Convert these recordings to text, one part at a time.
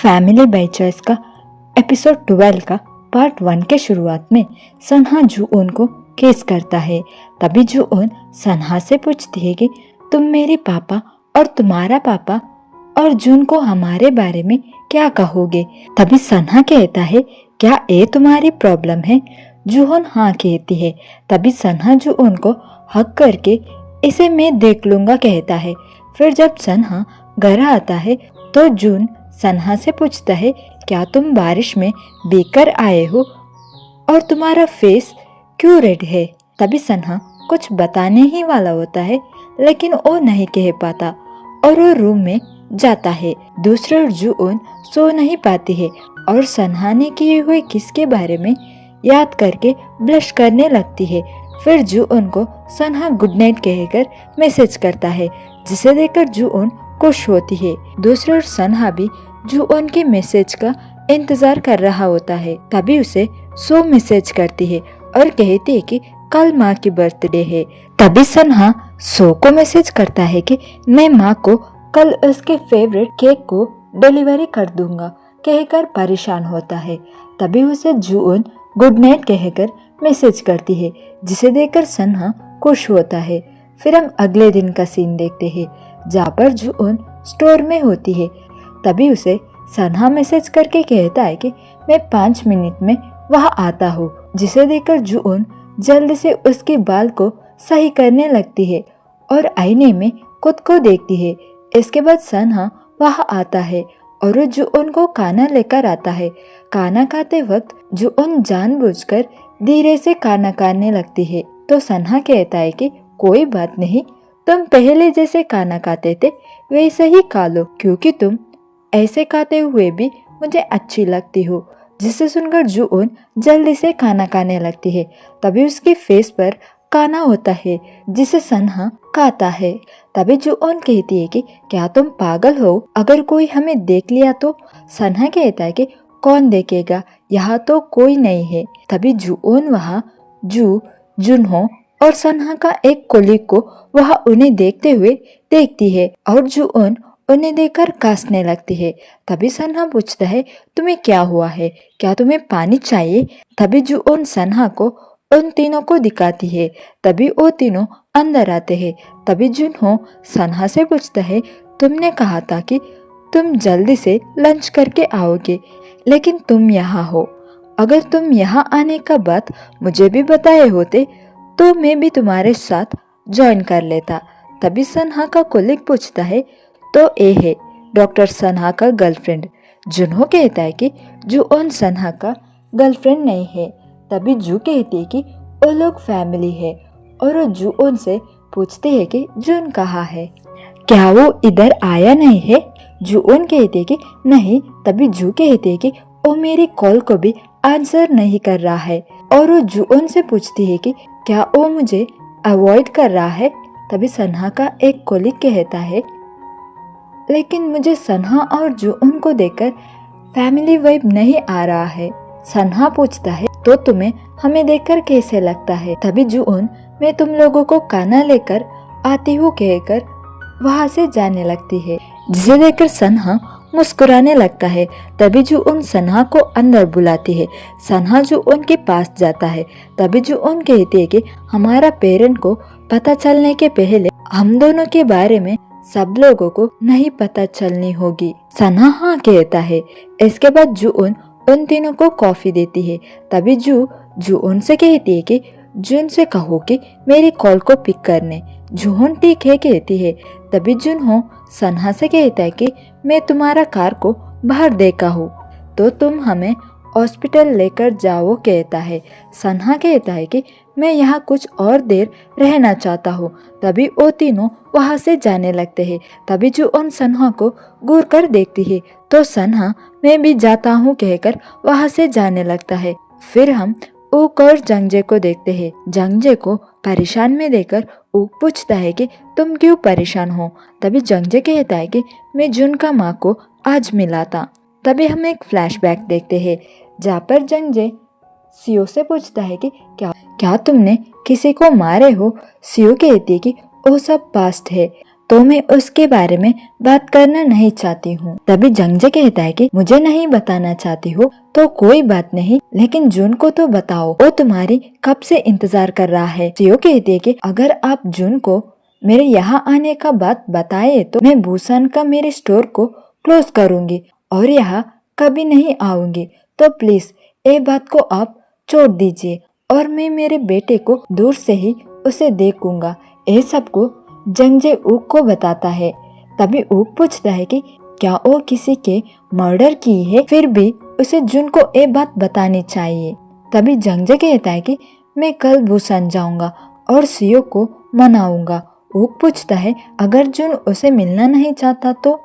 Family by choice का episode 12 का part 1 के शुरुआत में सन्हा जून को किस करता है। तभी जून सन्हा से पूछती है कि तुम मेरे पापा और तुम्हारा पापा और जून को हमारे बारे में क्या कहोगे। तभी सन्हा कहता है क्या ये तुम्हारी प्रॉब्लम है। जून हाँ कहती है। तभी सन्हा जून को हक करके इसे मैं देख लूंगा कहता है। फिर जब सन्हा घर आता है तो जून सन्हा से पूछता है क्या तुम बारिश में भीगकर आए हो और तुम्हारा फेस क्यों रेड है। तभी सन्हा कुछ बताने ही वाला होता है लेकिन वो नहीं कह पाता और वो रूम में जाता है। दूसरी ओर जून सो नहीं पाती है और सन्हा ने किए हुए किस के बारे में याद करके ब्लश करने लगती है। फिर जून को सन्हा गुड नाइट कहकर मैसेज करता है जिसे देखकर जून खुश होती है। दूसरी ओर सन्हा भी जून के मैसेज का इंतजार कर रहा होता है। तभी उसे सो मैसेज करती है और कहती है कि कल माँ की बर्थडे है। तभी सन्हा सो को मैसेज करता है कि मैं माँ को कल उसके फेवरेट केक को डिलीवरी कर दूंगा कहकर परेशान होता है। तभी उसे जून गुड नाइट कहकर मैसेज करती है जिसे देखकर सन्हा खुश होता है। फिर हम अगले दिन का सीन देखते हैं जहाँ पर जून स्टोर में होती है। तभी उसे सन्हा मैसेज करके कहता है कि मैं 5 मिनट में वहाँ आता हूँ, जिसे देखकर जून जल्दी से उसके बाल को सही करने लगती है और आईने में खुद को देखती है। इसके बाद सन्हा वहाँ आता है और वो जून को खाना लेकर आता है। खाना खाते वक्त जून जानबूझकर धीरे से खाना खाने लगती है तो सन्हा कहता है कि कोई बात नहीं, तुम पहले जैसे खाना खाते थे वैसे ही खा लो क्योंकि तुम ऐसे खाते हुए भी मुझे अच्छी लगती हो। जिसे सुनकर जून जल्दी से खाना खाने लगती है। तभी उसके फेस पर खाना होता है जिसे सन्हा खाता है। तभी जून कहती है कि क्या तुम पागल हो, अगर कोई हमें देख लिया तो। सन्हा कहता है कि कौन देखेगा, यहाँ तो कोई नहीं है। तभी जून वहाँ जुनहो और सन्हा का एक कोलीग को वह उन्हें देखते हुए देखती है और जून उन्हें देखकर कांसने लगती है। तभी सन्हा पूछता है तुम्हें क्या हुआ है, क्या तुम्हें पानी चाहिए। तभी जून सन्हा को उन तीनों को दिखाती है। तभी वो तीनों अंदर आते हैं। तभी जुनहो सन्हा से पूछता है तुमने कहा था कि तुम जल्दी से लंच करके आओगे लेकिन तुम यहाँ हो, अगर तुम यहाँ आने का बात मुझे भी बताए होते तो मैं भी तुम्हारे साथ ज्वाइन कर लेता। तभी सन्हा का कोलीग पूछता है तो ये है डॉक्टर सन्हा का गर्लफ्रेंड। जुनहो कहता है कि जून सन्हा का गर्लफ्रेंड नहीं है। तभी जू कहती है कि वो लोग फैमिली है और वो जून से पूछते हैं कि जून कहाँ है, क्या वो इधर आया नहीं है। जून कहती है कि नहीं। तभी जू कहती है कि वो मेरी कॉल को भी आंसर नहीं कर रहा है और वो जून से पूछती है कि क्या वो मुझे अवॉइड कर रहा है। तभी सन्हा का एक कोलीग कहता है लेकिन मुझे सन्हा और जून को देखकर फैमिली वाइब नहीं आ रहा है। सन्हा पूछता है तो तुम्हें हमें देखकर कैसे लगता है। तभी जून मैं तुम लोगों को खाना लेकर आती हूँ कहकर वहाँ से जाने लगती है जिसे देखकर सन्हा मुस्कुराने लगता है। तभी जून सन्हा को अंदर बुलाती है। सन्हा जून के पास जाता है। तभी जून कहती है कि हमारा पेरेंट को पता चलने के पहले हम दोनों के बारे में सब लोगों को नहीं पता चलनी होगी। सन्हा हाँ कहता है। इसके बाद जून उन तीनों को कॉफी देती है। तभी जून से कहती है कि जून से कहो कि मेरी कॉल को पिक करने। जून ठीक है कहती है। तभी जुनहो सन्हा से कहता है कि मैं तुम्हारा कार को बाहर देखा हूँ तो तुम हमें हॉस्पिटल लेकर जाओ कहता है। सन्हा कहता है कि मैं यहाँ कुछ और देर रहना चाहता हूँ। तभी वो तीनों वहाँ से जाने लगते हैं। तभी जून सन्हा को घूर कर देखती है तो सन्हा मैं भी जाता हूँ कहकर वहाँ से जाने लगता है। फिर हम ऊक और जंगजे को देखते हैं। जंगजे को परेशान में देखकर ऊक पूछता है कि तुम क्यों परेशान हो। तभी जंगजे कहता है कि मैं जुन का माँ को आज मिला था। तभी हम एक फ्लैशबैक देखते हैं जहाँ पर जंगजे सीओ से पूछता है कि क्या तुमने किसी को मारे हो। सीओ कहती है कि वो सब पास्ट है। तो मैं उसके बारे में बात करना नहीं चाहती हूँ। तभी जंगजे कहता है कि मुझे नहीं बताना चाहती हो तो कोई बात नहीं, लेकिन जून को तो बताओ, वो तुम्हारी कब से इंतजार कर रहा है। सियो कहती है कि अगर आप जून को मेरे यहाँ आने का बात बताए तो मैं बुसान का मेरे स्टोर को क्लोज करूँगी और यहाँ कभी नहीं आऊंगी। तो प्लीज ये बात को आप छोड़ दीजिए और मैं मेरे बेटे को दूर से ही उसे देखूंगा। ये सबको जंगजे ऊक को बताता है। तभी ऊक पूछता है कि क्या वो किसी के मर्डर की है, फिर भी उसे जुन को ये बात बतानी चाहिए। तभी जंगजे कहता है कि मैं कल बुसान जाऊंगा और सियो को मनाऊंगा। ऊक पूछता है अगर जुन उसे मिलना नहीं चाहता तो।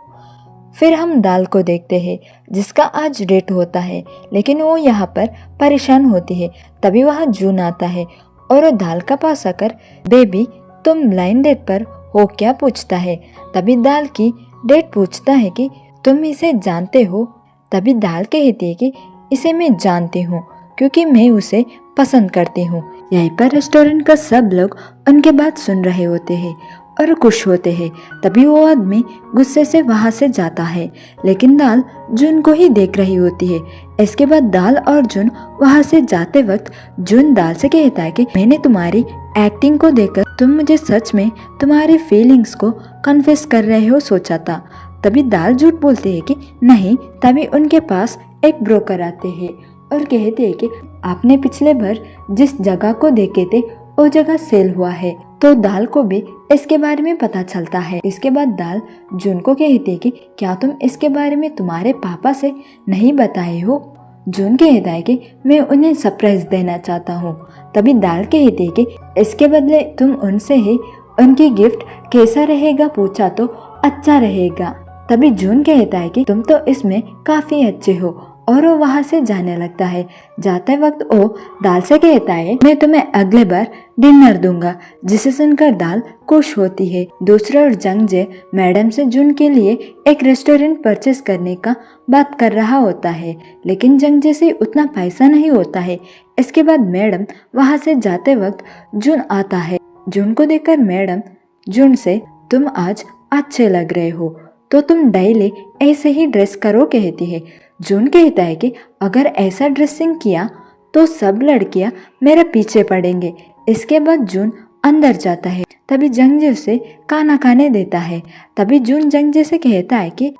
फिर हम दाल को देखते हैं जिसका आज डेट होता है, लेकिन वो यहाँ पर परेशान होती है। तभी वहाँ जून आता है और वो दाल का पास आकर बेबी तुम लाइन डेट पर हो क्या पूछता है। तभी दाल की डेट पूछता है कि तुम इसे जानते हो। तभी दाल कहती है कि इसे मैं जानती हूँ क्योंकि मैं उसे पसंद करती हूँ। यहीं पर रेस्टोरेंट का सब लोग उनके बात सुन रहे होते हैं और खुश होते हैं। तभी वो आदमी गुस्से से वहां से जाता है, लेकिन दाल जून को ही देख रही होती है। इसके बाद दाल और जून वहां से जाते वक्त जून दाल से कहता है कि मैंने तुम्हारी एक्टिंग को देखकर तुम मुझे सच में तुम्हारी फीलिंग्स को कन्फेस कर रहे हो सोचा था। तभी दाल झूठ बोलती है कि नहीं। तभी उनके पास एक ब्रोकर आते हैं और कहते हैं कि आपने पिछले बार जिस जगह को देखे थे वो जगह सेल हुआ है। तो दाल को भी इसके बारे में पता चलता है। इसके बाद दाल जून को कहती है कि क्या तुम इसके बारे में तुम्हारे पापा से नहीं बताए हो। जून कहता है कि मैं उन्हें सरप्राइज देना चाहता हूँ। तभी दाल कहती है कि इसके बदले तुम उनसे ही उनकी गिफ्ट कैसा रहेगा पूछा तो अच्छा रहेगा। तभी जून कहता है कि तुम तो इसमें काफी अच्छे हो और वो वहां से जाने लगता है। जाते वक्त वो दाल से कहता है मैं तुम्हें अगले बार डिनर दूंगा, जिसे सुनकर दाल खुश होती है। दूसरा ओर जंगजे मैडम से जून के लिए एक रेस्टोरेंट परचेस करने का बात कर रहा होता है, लेकिन जंगजे से उतना पैसा नहीं होता है। इसके बाद मैडम वहां से जाते वक्त जून आता है। जून को देखकर मैडम जून से तुम आज अच्छे लग रहे हो तो तुम डेली ऐसे ही ड्रेस करो कहती है। जून कहता है कि अगर ऐसा ड्रेसिंग किया तो सब लड़कियां मेरे पीछे पड़ेंगे। इसके बाद जून अंदर जाता है। तभी जंगजे उसे खाना खाने देता है। तभी जून जंगजे से कहता है कि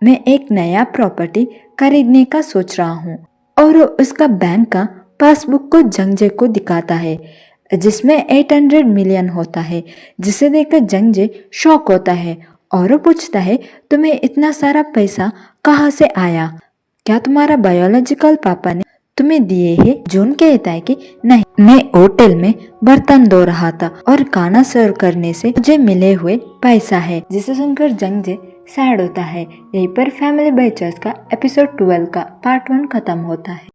मैं एक नया प्रॉपर्टी खरीदने का सोच रहा हूँ और उसका बैंक का पासबुक को जंगजे को दिखाता है जिसमें 800 मिलियन होता है, जिसे देखकर जंगजे शॉक होता है और पूछता है तुम्हें इतना सारा पैसा कहाँ से आया, क्या तुम्हारा बायोलॉजिकल पापा ने तुम्हें दिए हैं। जून कहता है कि नहीं, मैं होटल में बर्तन धो रहा था और खाना सर्व करने से मुझे मिले हुए पैसा है, जिसे सुनकर जंगजे सैड होता है। यहीं पर फैमिली बाय चॉइस का एपिसोड 12 का पार्ट 1 खत्म होता है।